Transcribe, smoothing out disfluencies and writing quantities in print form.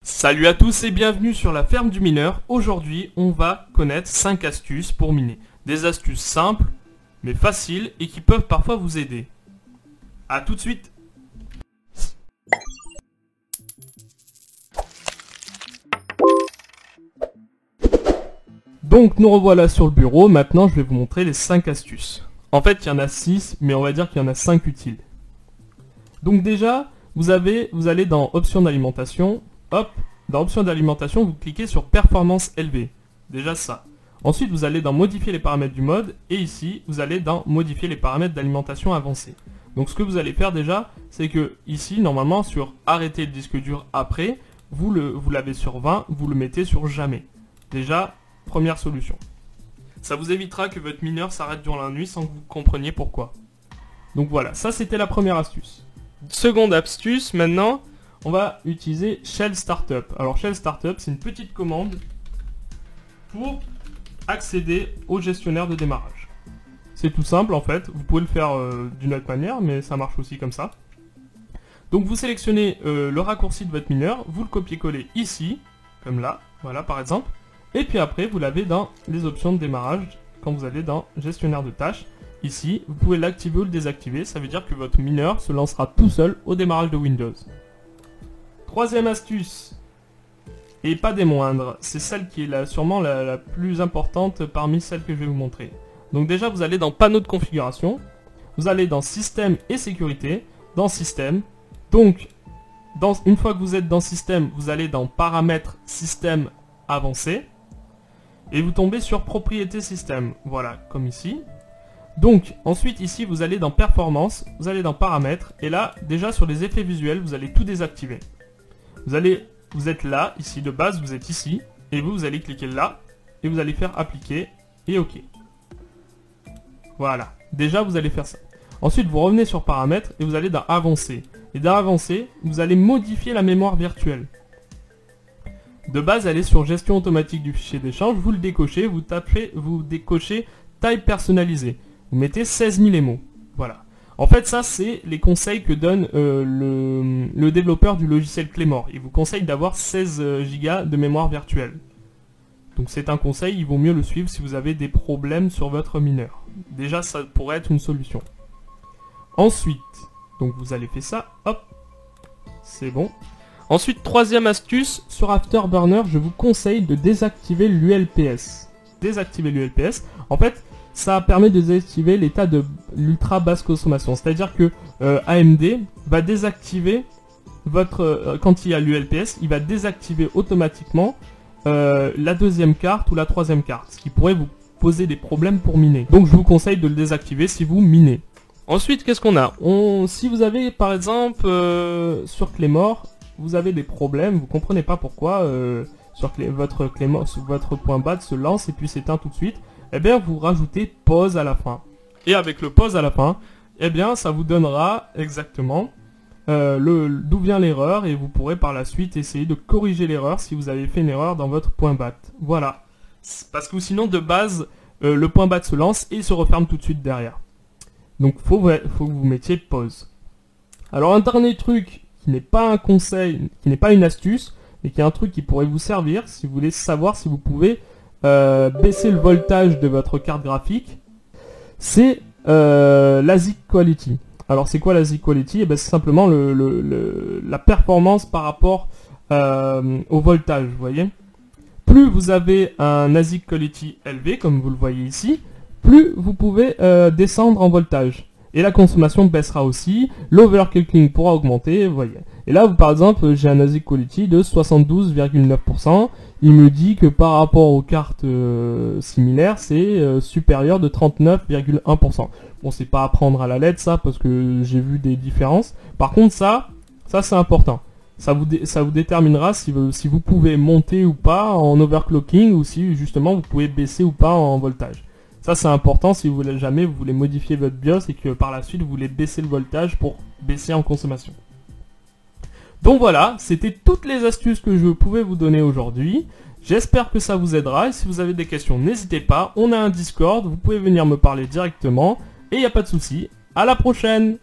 Salut à tous et bienvenue sur la ferme du mineur. Aujourd'hui, on va connaître 5 astuces pour miner. Des astuces simples, mais faciles et qui peuvent parfois vous aider. A tout de suite. Donc nous revoilà sur le bureau. Maintenant, je vais vous montrer les 5 astuces. En fait, il y en a 6, mais on va dire qu'il y en a 5 utiles. Donc déjà, vous allez dans Options d'alimentation. Hop, dans Options d'alimentation, vous cliquez sur Performance élevée. Déjà ça. Ensuite, vous allez dans Modifier les paramètres du mode. Et ici, vous allez dans Modifier les paramètres d'alimentation avancée. Donc ce que vous allez faire déjà, c'est que ici, normalement, sur Arrêter le disque dur après, vous l'avez sur 20, vous le mettez sur Jamais. Déjà, première solution. Ça vous évitera que votre mineur s'arrête durant la nuit sans que vous compreniez pourquoi. Donc voilà, ça c'était la première astuce. Seconde astuce, maintenant, on va utiliser Shell Startup. Alors Shell Startup, c'est une petite commande pour accéder au gestionnaire de démarrage. C'est tout simple en fait, vous pouvez le faire d'une autre manière, mais ça marche aussi comme ça. Donc vous sélectionnez le raccourci de votre mineur, vous le copiez-collez ici, comme là, voilà par exemple. Et puis après, vous l'avez dans les options de démarrage, quand vous allez dans gestionnaire de tâches. Ici, vous pouvez l'activer ou le désactiver, ça veut dire que votre mineur se lancera tout seul au démarrage de Windows. Troisième astuce, et pas des moindres, c'est celle qui est sûrement la plus importante parmi celles que je vais vous montrer. Donc déjà, vous allez dans Panneau de configuration, vous allez dans Système et Sécurité, dans Système. Donc, une fois que vous êtes dans Système, vous allez dans Paramètres Système avancé. Et vous tombez sur Propriétés Système, voilà, comme ici. Donc, ensuite, ici, vous allez dans Performance, vous allez dans Paramètres, et là, déjà sur les effets visuels, vous allez tout désactiver. Vous êtes là, ici, de base, vous êtes ici, et vous allez cliquer là, et vous allez faire Appliquer, et OK. Voilà, déjà, vous allez faire ça. Ensuite, vous revenez sur Paramètres, et vous allez dans Avancer. Et dans Avancer, vous allez modifier la mémoire virtuelle. De base, elle est sur gestion automatique du fichier d'échange, vous le décochez, vous décochez taille personnalisée. Vous mettez 16 000 mots. Voilà. En fait, ça, c'est les conseils que donne le développeur du logiciel Claymore. Il vous conseille d'avoir 16 Go de mémoire virtuelle. Donc c'est un conseil, il vaut mieux le suivre si vous avez des problèmes sur votre mineur. Déjà, ça pourrait être une solution. Ensuite, donc vous allez faire ça, hop, c'est bon. Ensuite, troisième astuce, sur Afterburner, je vous conseille de désactiver l'ULPS. Désactiver l'ULPS, en fait, ça permet de désactiver l'état de l'ultra basse consommation. C'est-à-dire que AMD va désactiver quand il y a l'ULPS, il va désactiver automatiquement la deuxième carte ou la troisième carte, ce qui pourrait vous poser des problèmes pour miner. Donc je vous conseille de le désactiver si vous minez. Ensuite, qu'est-ce qu'on a? Si vous avez par exemple sur Claymore, vous avez des problèmes, vous comprenez pas pourquoi votre point BAT se lance et puis s'éteint tout de suite, eh bien vous rajoutez pause à la fin. Et avec le pause à la fin, eh bien ça vous donnera exactement d'où vient l'erreur et vous pourrez par la suite essayer de corriger l'erreur si vous avez fait une erreur dans votre point BAT. Voilà. Parce que sinon de base, le point BAT se lance et il se referme tout de suite derrière. Donc faut que vous mettiez pause. Alors un dernier truc qui n'est pas un conseil, qui n'est pas une astuce, mais qui est un truc qui pourrait vous servir si vous voulez savoir si vous pouvez baisser le voltage de votre carte graphique, c'est l'ASIC Quality. Alors c'est quoi l'ASIC Quality? Eh ben, c'est simplement la performance par rapport au voltage, vous voyez. Plus vous avez un ASIC Quality élevé, comme vous le voyez ici, plus vous pouvez descendre en voltage. Et la consommation baissera aussi, l'overclocking pourra augmenter, vous voyez. Et là, par exemple, j'ai un ASIC Quality de 72,9%. Il me dit que par rapport aux cartes similaires, c'est supérieur de 39,1%. Bon, c'est pas à prendre à la lettre ça, parce que j'ai vu des différences. Par contre, ça c'est important. Ça vous déterminera si vous pouvez monter ou pas en overclocking, ou si justement vous pouvez baisser ou pas en voltage. Ça c'est important si vous voulez modifier votre BIOS et que par la suite vous voulez baisser le voltage pour baisser en consommation. Donc voilà, c'était toutes les astuces que je pouvais vous donner aujourd'hui. J'espère que ça vous aidera et si vous avez des questions, n'hésitez pas. On a un Discord, vous pouvez venir me parler directement et il n'y a pas de souci. À la prochaine!